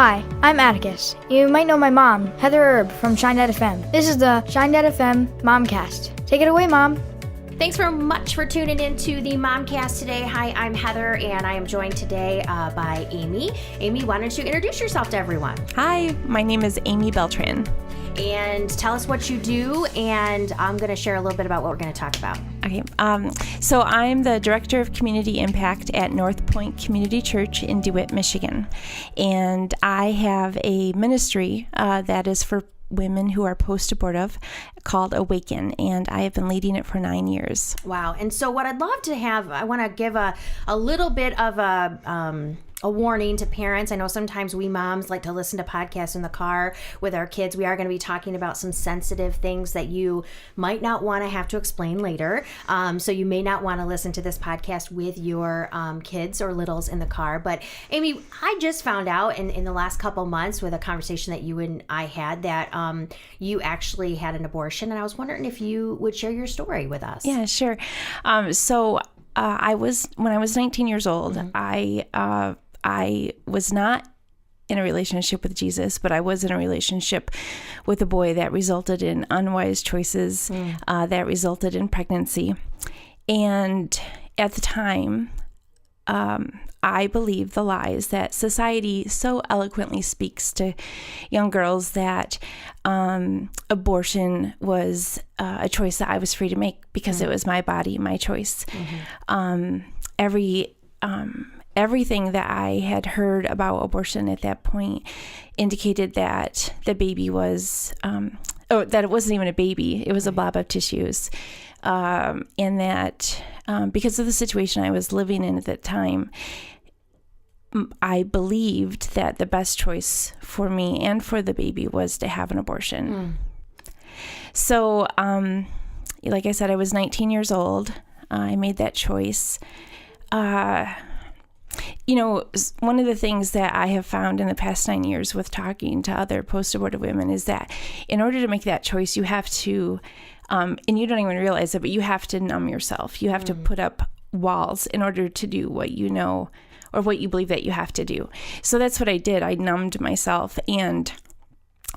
Hi, I'm Atticus. You might know my mom, Heather Erb from Shine.fm. This is the Shine.fm MomCast. Take it away, Mom. Thanks very much for tuning in to the MomCast today. Hi, I'm Heather, and I am joined today by Amy. Amy, why don't you introduce yourself to everyone? Hi, my name is Amy Beltran. And tell us what you do, and I'm going to share a little bit about what we're going to talk about. Okay, so I'm the Director of Community Impact at North Point Community Church in DeWitt, Michigan. And I have a ministry that is for women who are post-abortive called Awaken, and I have been leading it for 9 years. Wow. And so what I'd love to have, I want to give a little bit of a warning to parents. I know sometimes we moms like to listen to podcasts in the car with our kids. We are going to be talking about some sensitive things that you might not want to have to explain later. So you may not want to listen to this podcast with your kids or littles in the car. But Amy, I just found out in the last couple months with a conversation that you and I had that you actually had an abortion. And I was wondering if you would share your story with us. Yeah, sure. When I was 19 years old, mm-hmm. I was not in a relationship with Jesus, but I was in a relationship with a boy that resulted in unwise choices, that resulted in pregnancy. And at the time, I believed the lies that society so eloquently speaks to young girls that abortion was a choice that I was free to make because it was my body, my choice. Mm-hmm. Everything that I had heard about abortion at that point indicated that the baby was, that it wasn't even a baby, it was a blob of tissues. And that because of the situation I was living in at that time, I believed that the best choice for me and for the baby was to have an abortion. So, like I said, I was 19 years old. I made that choice. One of the things that I have found in the past 9 years with talking to other post-abortive women is that in order to make that choice, you have to, and you don't even realize it, but you have to numb yourself. You have to put up walls in order to do what you know or what you believe that you have to do. So that's what I did. I numbed myself, and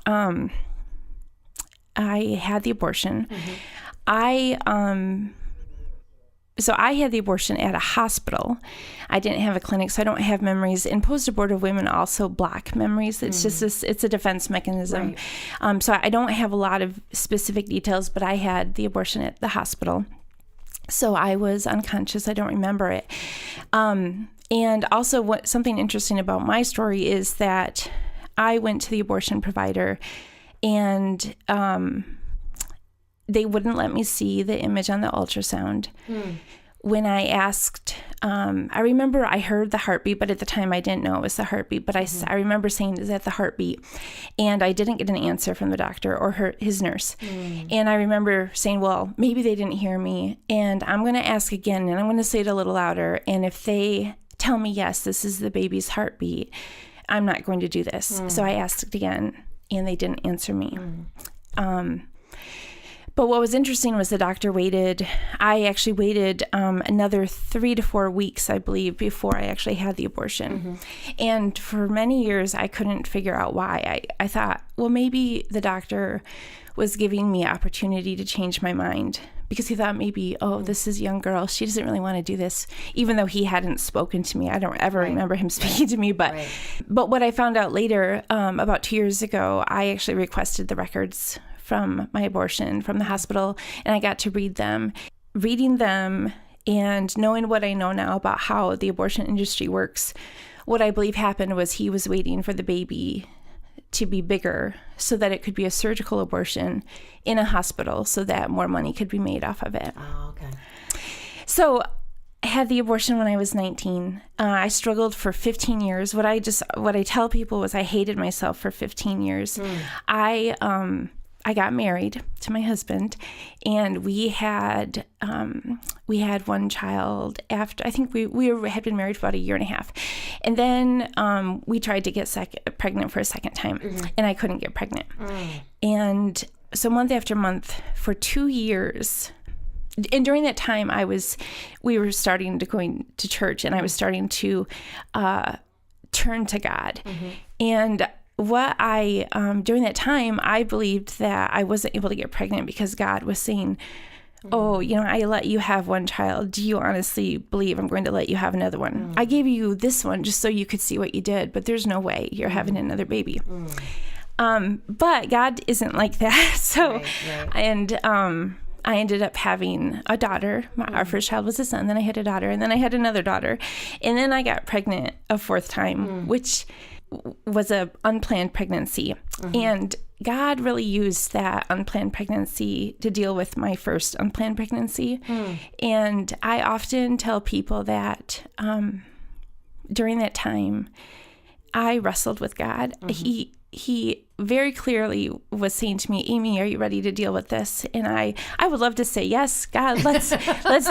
I had the abortion. Mm-hmm. So I had the abortion at a hospital. I didn't have a clinic, so I don't have memories. And post-abortive women also block memories. It's just it's a defense mechanism. Right. So I don't have a lot of specific details, but I had the abortion at the hospital. So I was unconscious. I don't remember it. And also something interesting about my story is that I went to the abortion provider, and they wouldn't let me see the image on the ultrasound. When I asked, I remember I heard the heartbeat, but at the time I didn't know it was the heartbeat. But I remember saying, "Is that the heartbeat?" And I didn't get an answer from the doctor or his nurse. And I remember saying, well, maybe they didn't hear me. And I'm going to ask again, and I'm going to say it a little louder. And if they tell me, yes, this is the baby's heartbeat, I'm not going to do this. So I asked again, and they didn't answer me. But what was interesting was the doctor waited. I actually waited another 3 to 4 weeks, I believe, before I actually had the abortion. And for many years, I couldn't figure out why. I thought, well, maybe the doctor was giving me opportunity to change my mind, because he thought maybe, this is a young girl. She doesn't really want to do this, even though he hadn't spoken to me. I don't ever remember him speaking to me. But what I found out later, about 2 years ago, I actually requested the records from my abortion from the hospital, and I got to read them. Reading them and knowing what I know now about how the abortion industry works, what I believe happened was he was waiting for the baby to be bigger so that it could be a surgical abortion in a hospital so that more money could be made off of it. Oh, okay. So I had the abortion when I was 19. I struggled for 15 years. What I tell people was I hated myself for 15 years. I got married to my husband, and we had one child after. I think we had been married for about 1.5 years, and then we tried to get pregnant for a second time, and I couldn't get pregnant. And so month after month for 2 years, and during that time we were starting to going to church, and I was starting to turn to God. And what during that time, I believed that I wasn't able to get pregnant because God was saying, oh, I let you have one child. Do you honestly believe I'm going to let you have another one? I gave you this one just so you could see what you did, but there's no way you're having another baby. But God isn't like that. So, and I ended up having a daughter. Our first child was a son. Then I had a daughter, and then I had another daughter. And then I got pregnant a fourth time, which was a unplanned pregnancy. And God really used that unplanned pregnancy to deal with my first unplanned pregnancy. And I often tell people that during that time, I wrestled with God. He very clearly was saying to me, Amy, are you ready to deal with this? And I would love to say, yes, God, let's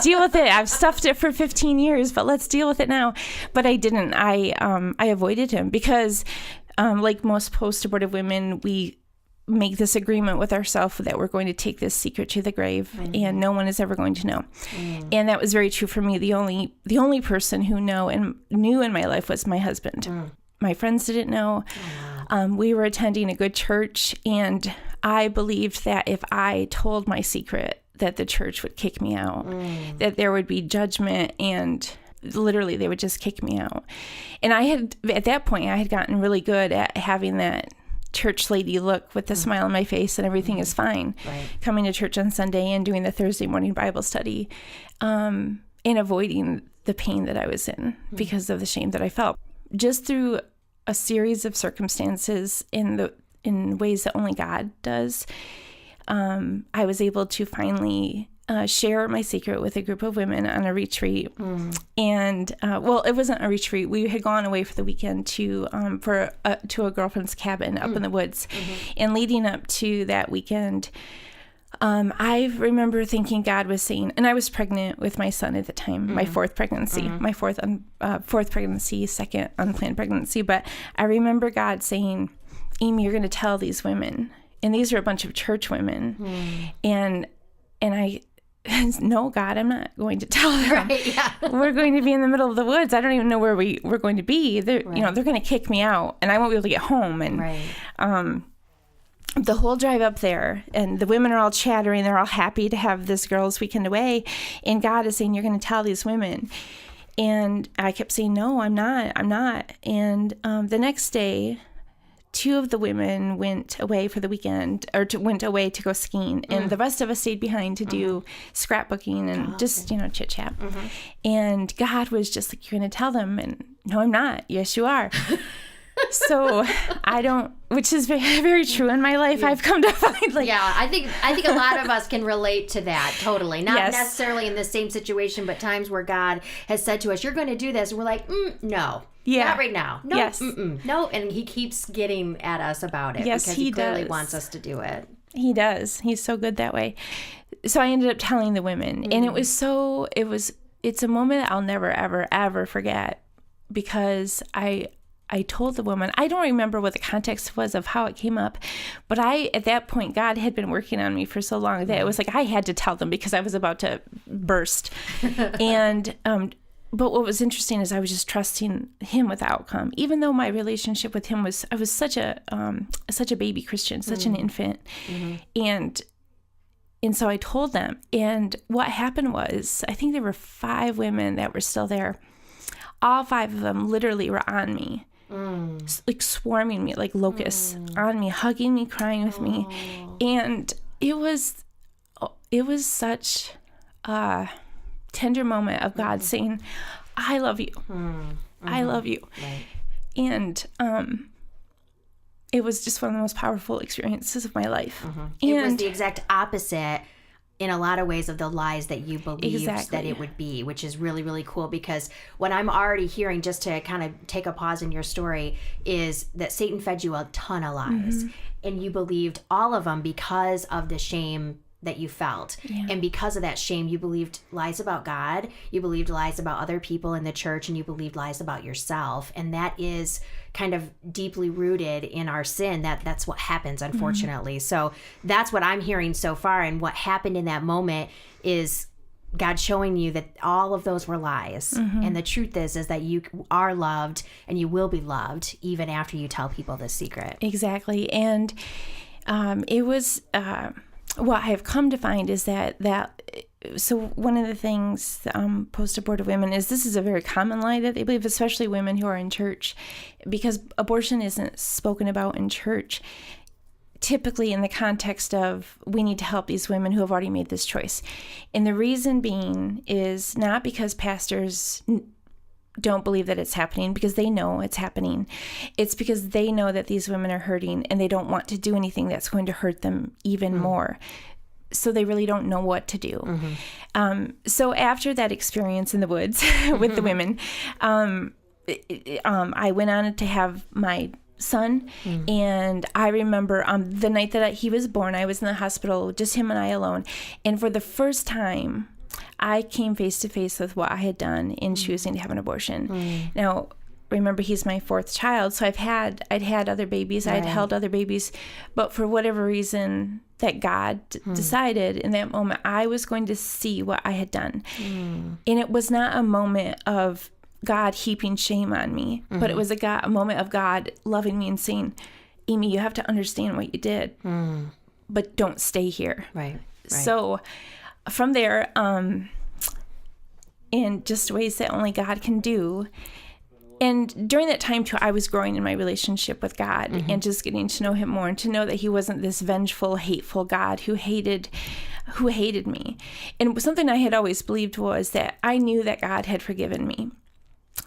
deal with it. I've stuffed it for 15 years, but let's deal with it now. But I didn't. I avoided him because like most post-abortive women, we make this agreement with ourselves that we're going to take this secret to the grave and no one is ever going to know. And that was very true for me. The only person who knew in my life was my husband. My friends didn't know. We were attending a good church, and I believed that if I told my secret, that the church would kick me out, that there would be judgment, and literally they would just kick me out. And at that point, I had gotten really good at having that church lady look with the smile on my face and everything is fine. Coming to church on Sunday and doing the Thursday morning Bible study, and avoiding the pain that I was in because of the shame that I felt. Just through a series of circumstances in ways that only God does, I was able to finally share my secret with a group of women on a retreat. And it wasn't a retreat. We had gone away for the weekend to a girlfriend's cabin up in the woods. And leading up to that weekend, I remember thinking God was saying, and I was pregnant with my son at the time, my fourth pregnancy, my fourth pregnancy, second unplanned pregnancy. But I remember God saying, Amy, you're going to tell these women, and these are a bunch of church women, and I, no, God, I'm not going to tell them. We're going to be in the middle of the woods. I don't even know where we're going to be. They're going to kick me out, and I won't be able to get home. And the whole drive up there, and the women are all chattering. They're all happy to have this girls' weekend away. And God is saying, you're going to tell these women. And I kept saying, no, I'm not. And the next day, two of the women went away for the weekend, went away to go skiing. And the rest of us stayed behind to do scrapbooking and just, chit chat. And God was just like, you're going to tell them. And no, I'm not. Yes, you are. So which is very, very true in my life. I've come to find I think a lot of us can relate to that totally. Not necessarily in the same situation, but times where God has said to us, you're going to do this. And we're like, no. Not right now. No. Yes. No. And he keeps getting at us about it because he clearly wants us to do it. He does. He's so good that way. So I ended up telling the women, and it's a moment that I'll never, ever, ever forget, because I told the woman, I don't remember what the context was of how it came up, but at that point, God had been working on me for so long that it was like I had to tell them because I was about to burst. And but what was interesting is I was just trusting him with the outcome, even though my relationship with him I was such a baby Christian, such an infant, and so I told them. And what happened was, I think there were 5 women that were still there. All 5 of them literally were on me. Like swarming me like locusts on me, hugging me, crying with me. And it was such a tender moment of God saying, I love you. I love you. And it was just one of the most powerful experiences of my life. It was the exact opposite in a lot of ways of the lies that you believed that it would be, which is really, really cool, because what I'm already hearing, just to kind of take a pause in your story, is that Satan fed you a ton of lies, and you believed all of them because of the shame that you felt. And because of that shame, you believed lies about God, you believed lies about other people in the church, and you believed lies about yourself. And that is kind of deeply rooted in our sin. That's what happens, unfortunately. So that's what I'm hearing so far. And what happened in that moment is God showing you that all of those were lies. And the truth is that you are loved and you will be loved even after you tell people this secret. Exactly. And it was, what I have come to find is so one of the things post-abortive women is, this is a very common lie that they believe, especially women who are in church, because abortion isn't spoken about in church, typically in the context of, we need to help these women who have already made this choice. And the reason being is not because pastors don't believe that it's happening, because they know it's happening. It's because they know that these women are hurting and they don't want to do anything that's going to hurt them even more. So they really don't know what to do. So after that experience in the woods with the women, I went on to have my son, and I remember the night that he was born, I was in the hospital, just him and I alone, and for the first time I came face to face with what I had done in choosing to have an abortion. Now, remember, he's my fourth child, so I'd had other babies, I'd held other babies, but for whatever reason that God decided in that moment, I was going to see what I had done. And it was not a moment of God heaping shame on me, but it was a moment of God loving me and saying, Amy, you have to understand what you did, but don't stay here. Right. So from there, in just ways that only God can do. And during that time too, I was growing in my relationship with God and just getting to know him more, and to know that he wasn't this vengeful, hateful God who hated me. And something I had always believed was that I knew that God had forgiven me,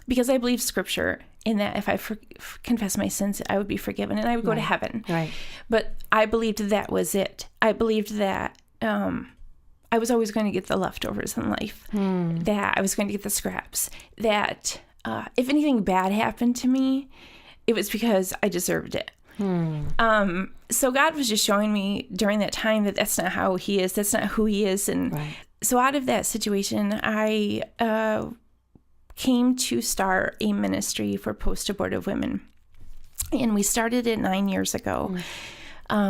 because I believe scripture in that if I confess my sins, I would be forgiven and I would go to heaven. Right. But I believed that was it. I believed that I was always going to get the leftovers in life, that I was going to get the scraps, that if anything bad happened to me, it was because I deserved it. So God was just showing me during that time that that's not how he is. That's not who he is. And so out of that situation, I came to start a ministry for post-abortive women. And we started it 9 years ago.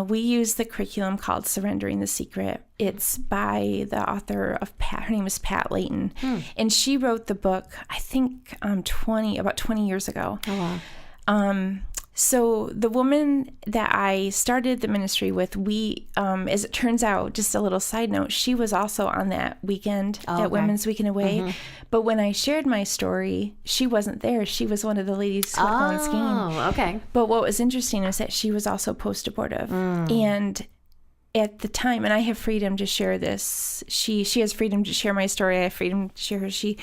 We use the curriculum called Surrendering the Secret. It's by the author of her name is Pat Layton. And she wrote the book, I think, about 20 years ago. Oh, wow. So the woman that I started the ministry with, we, as it turns out, just a little side note, she was also on that weekend, that Women's Weekend Away. But when I shared my story, she wasn't there. She was one of the ladies who on skiing. Oh, okay. But what was interesting was that she was also post-abortive. And at the time, and I have freedom to share this, she has freedom to share my story. I have freedom to share her. She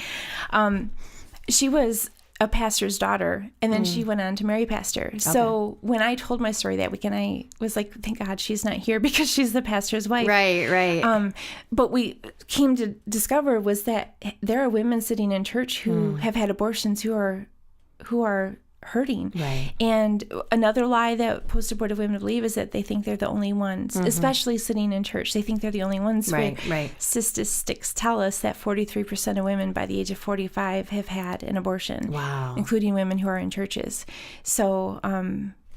was a pastor's daughter, and then she went on to marry pastor. Okay. So when I told my story that weekend, I was like, thank God she's not here, because she's the pastor's wife. Right. But we came to discover was that there are women sitting in church who have had abortions who are hurting. Right. And another lie that post-abortive women believe is that they think they're the only ones, especially sitting in church. They think they're the only ones. Right. Statistics tell us that 43% of women by the age of 45 have had an abortion. Wow. Including women who are in churches. So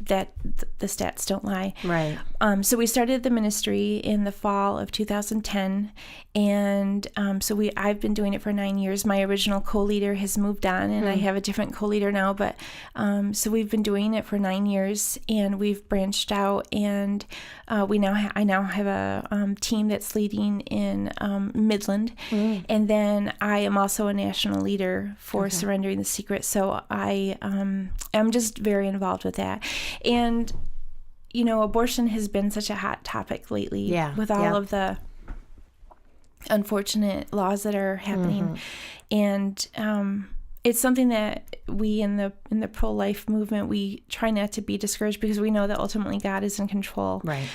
that the stats don't lie. Right. So we started the ministry in the fall of 2010, and so I've been doing it for 9 years. My original co-leader has moved on, and I have a different co-leader now. But so we've been doing it for 9 years, and we've branched out, and I now have a team that's leading in Midland, and then I am also a national leader for Surrendering the Secret. So I am just very involved with that. And, abortion has been such a hot topic lately with all of the unfortunate laws that are happening. And it's something that we in the pro-life movement, we try not to be discouraged, because we know that ultimately God is in control. Right.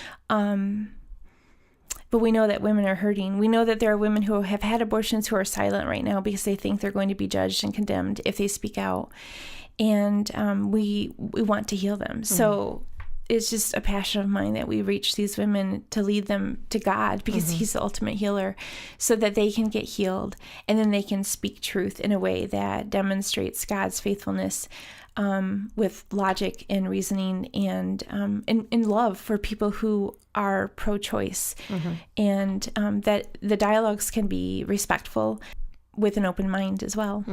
But we know that women are hurting. We know that there are women who have had abortions who are silent right now because they think they're going to be judged and condemned if they speak out. And we want to heal them. So it's just a passion of mine that we reach these women to lead them to God, because He's the ultimate healer, so that they can get healed, and then they can speak truth in a way that demonstrates God's faithfulness, with logic and reasoning, and in love for people who are pro-choice, and that the dialogues can be respectful with an open mind as well.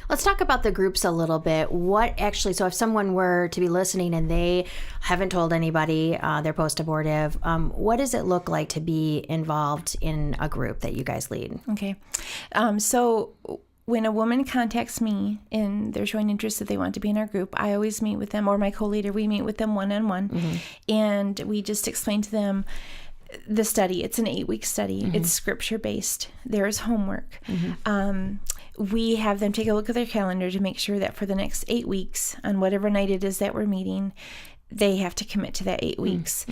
Let's talk about the groups a little bit. What actually, so if someone were to be listening and they haven't told anybody they're post-abortive, what does it look like to be involved in a group that you guys lead? Okay. So when a woman contacts me and they're showing interest that they want to be in our group, I always meet with them, or my co-leader, we meet with them one-on-one, and we just explain to them the study. It's an 8-week study. It's scripture-based. There's homework. We have them take a look at their calendar to make sure that for the next 8 weeks, on whatever night it is that we're meeting, they have to commit to that 8 weeks.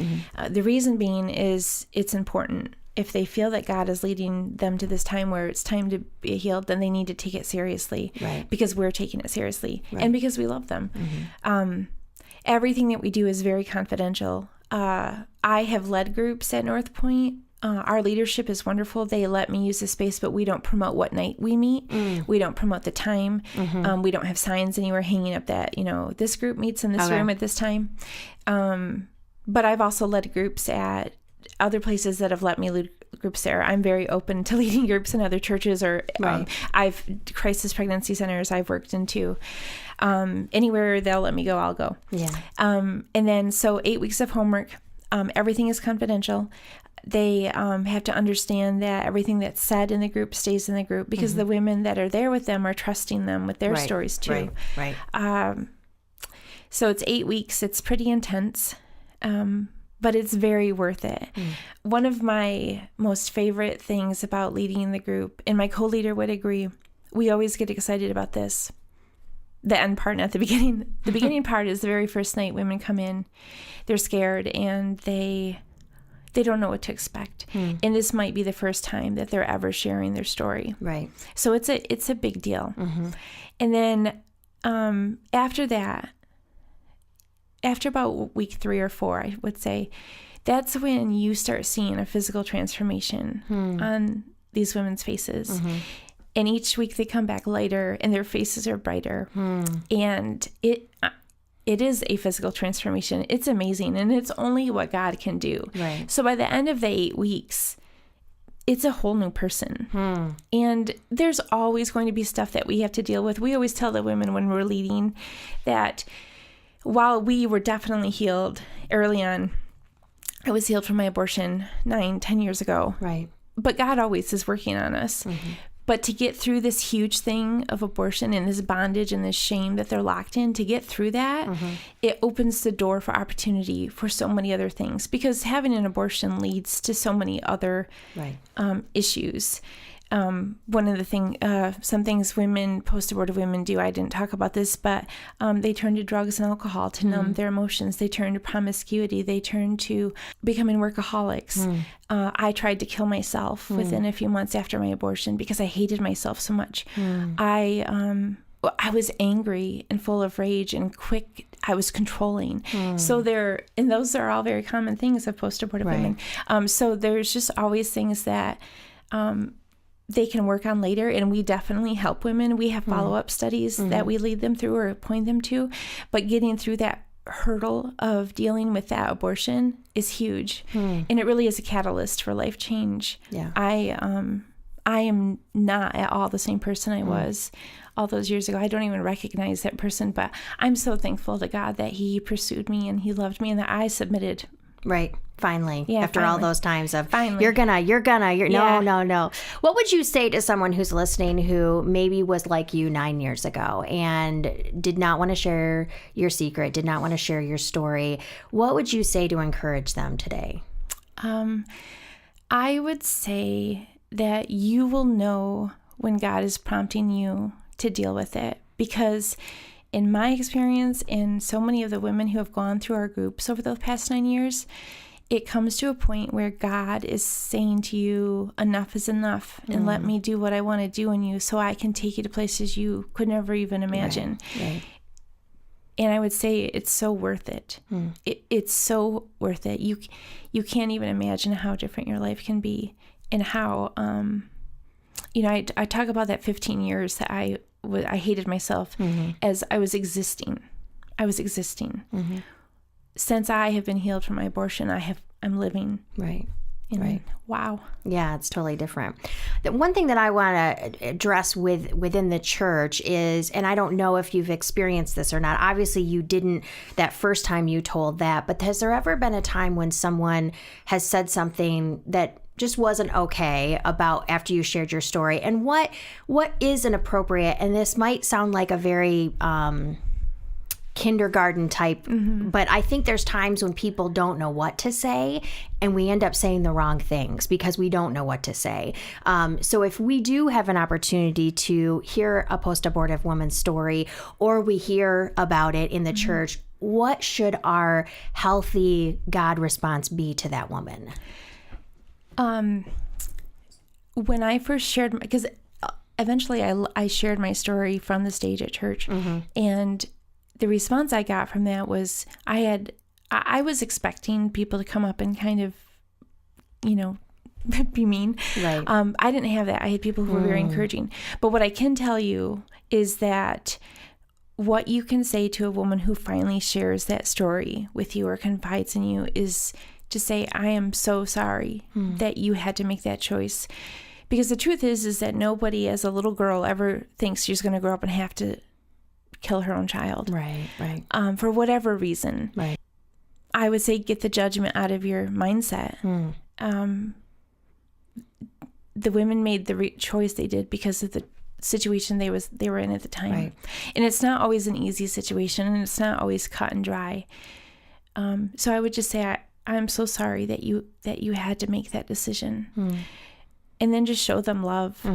The reason being is it's important. If they feel that God is leading them to this time where it's time to be healed, then they need to take it seriously, because we're taking it seriously, and because we love them. Everything that we do is very confidential. I have led groups at North Point. Our leadership is wonderful. They let me use the space, but we don't promote what night we meet. We don't promote the time. We don't have signs anywhere hanging up that, this group meets in this room at this time. But I've also led groups at other places that have let me lead groups there. I'm very open to leading groups in other churches, or I've crisis pregnancy centers I've worked in too. Anywhere they'll let me go, I'll go. And then, so 8 weeks of homework. Everything is confidential. They have to understand that everything that's said in the group stays in the group, because the women that are there with them are trusting them with their stories too. So it's 8 weeks. It's pretty intense, but it's very worth it. One of my most favorite things about leading the group, and my co-leader would agree, we always get excited about this. The end part, not the beginning. The beginning part is the very first night women come in. They're scared, and they don't know what to expect. And this might be the first time that they're ever sharing their story. So it's a big deal. And then after that, after about week 3 or 4, I would say, that's when you start seeing a physical transformation on these women's faces. And each week they come back lighter, and their faces are brighter. And it is a physical transformation. It's amazing, and it's only what God can do. So by the end of the 8 weeks, it's a whole new person. And there's always going to be stuff that we have to deal with. We always tell the women when we're leading that while we were definitely healed early on, I was healed from my abortion 9-10 years ago. But God always is working on us. But to get through this huge thing of abortion and this bondage and this shame that they're locked in, to get through that, it opens the door for opportunity for so many other things. Because having an abortion leads to so many other issues. One of the some things post-abortive women do, I didn't talk about this, but they turn to drugs and alcohol to numb their emotions. They turn to promiscuity. They turn to becoming workaholics. I tried to kill myself within a few months after my abortion because I hated myself so much. I was angry and full of rage and quick. I was controlling. So those are all very common things of post-abortive women. So there's just always things that they can work on later, and we definitely help women. We have follow-up studies that we lead them through or point them to, but getting through that hurdle of dealing with that abortion is huge, and it really is a catalyst for life change. I am not at all the same person I was all those years ago. I don't even recognize that person, but I'm so thankful to God that He pursued me and He loved me and that I submitted. Finally, after finally. all those times of Finally. you're no. What would you say to someone who's listening who maybe was like you 9 years ago and did not want to share your secret, did not want to share your story? What would you say to encourage them today? I would say that you will know when God is prompting you to deal with it, because in my experience, and so many of the women who have gone through our groups over the past 9 years, it comes to a point where God is saying to you, enough is enough, and let me do what I want to do in you so I can take you to places you could never even imagine. And I would say it's so worth it. It's so worth it. You can't even imagine how different your life can be, and how, I talk about that 15 years that I hated myself as I was existing. Since I have been healed from my abortion, I'm living. Right. And Right. Wow. Yeah, it's totally different. The one thing that I want to address within the church is, and I don't know if you've experienced this or not. Obviously, you didn't that first time you told that, but has there ever been a time when someone has said something that just wasn't okay about after you shared your story? And what is an appropriate, and this might sound like a very kindergarten type, but I think there's times when people don't know what to say, and we end up saying the wrong things because we don't know what to say. So if we do have an opportunity to hear a post-abortive woman's story, or we hear about it in the church, what should our healthy God response be to that woman? When I first shared, because eventually I shared my story from the stage at church, and the response I got from that was I was expecting people to come up and kind of, be mean. Right. I didn't have that. I had people who were very encouraging. But what I can tell you is that what you can say to a woman who finally shares that story with you or confides in you is to say, I am so sorry that you had to make that choice. Because the truth is that nobody as a little girl ever thinks she's going to grow up and have to kill her own child. Right. For whatever reason. Right. I would say get the judgment out of your mindset. The women made the choice they did because of the situation they were in at the time. Right. And it's not always an easy situation, and it's not always cut and dry. So I would just say, I'm so sorry that you had to make that decision. And then just show them love.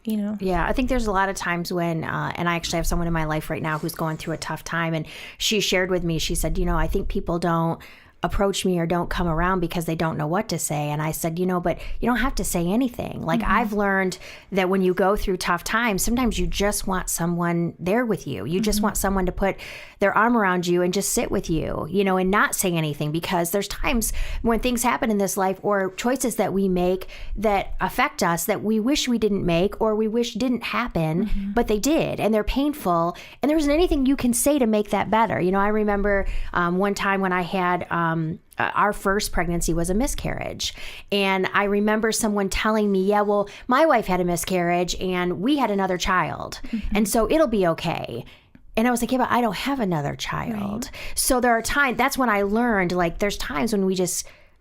Yeah, I think there's a lot of times when, and I actually have someone in my life right now who's going through a tough time, and she shared with me, she said, I think people don't approach me or don't come around because they don't know what to say. And I said, but you don't have to say anything. Like I've learned that when you go through tough times, sometimes you just want someone there with you. You just want someone to put their arm around you and just sit with you, and not say anything, because there's times when things happen in this life or choices that we make that affect us that we wish we didn't make or we wish didn't happen, but they did, and they're painful. And there isn't anything you can say to make that better. I remember one time when I had our first pregnancy was a miscarriage. And I remember someone telling me, yeah, well, my wife had a miscarriage and we had another child. And so it'll be okay. And I was like, yeah, but I don't have another child. Right. So there are times, that's when I learned, like, there's times when we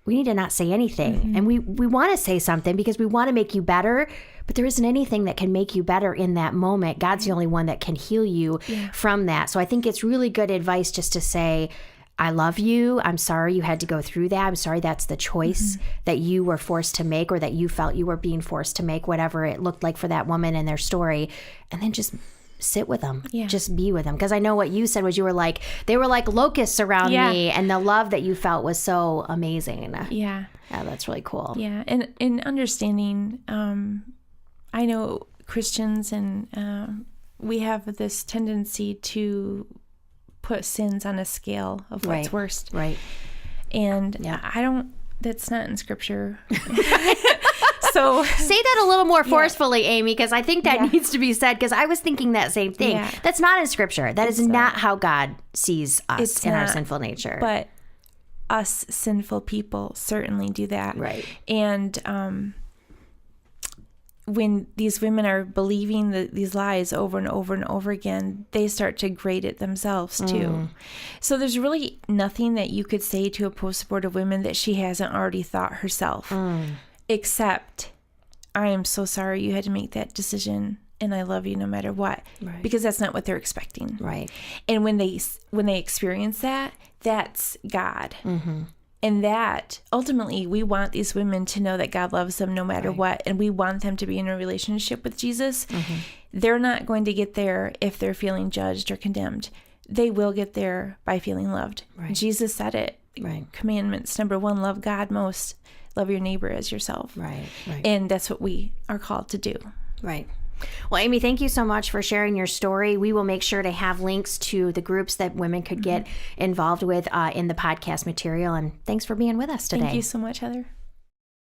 need to not say anything. And we want to say something because we want to make you better, but there isn't anything that can make you better in that moment. God's the only one that can heal you from that. So I think it's really good advice just to say, I love you. I'm sorry you had to go through that. I'm sorry that's the choice that you were forced to make, or that you felt you were being forced to make, whatever it looked like for that woman and their story. And then just sit with them. Yeah. Just be with them. Because I know what you said was they were like locusts around me, and the love that you felt was so amazing. Yeah. Yeah, that's really cool. Yeah. And in understanding, I know Christians and we have this tendency to put sins on a scale of what's worst. Right. And that's not in scripture. So say that a little more forcefully, Amy, because I think that needs to be said, because I was thinking that same thing. Yeah. That's not in scripture. That is not how God sees us in our sinful nature. But us sinful people certainly do that. Right. And when these women are believing these lies over and over and over again, they start to grade it themselves too. So there's really nothing that you could say to a post-abortive woman that she hasn't already thought herself, except, I am so sorry you had to make that decision, and I love you no matter what, because that's not what they're expecting. Right. And when they experience that, that's God. And that, ultimately, we want these women to know that God loves them no matter what, and we want them to be in a relationship with Jesus. They're not going to get there if they're feeling judged or condemned. They will get there by feeling loved. Right. Jesus said it. Right. Commandments, number 1, love God most, love your neighbor as yourself. Right. And that's what we are called to do. Right. Well, Amy, thank you so much for sharing your story. We will make sure to have links to the groups that women could get involved with in the podcast material. And thanks for being with us today. Thank you so much, Heather.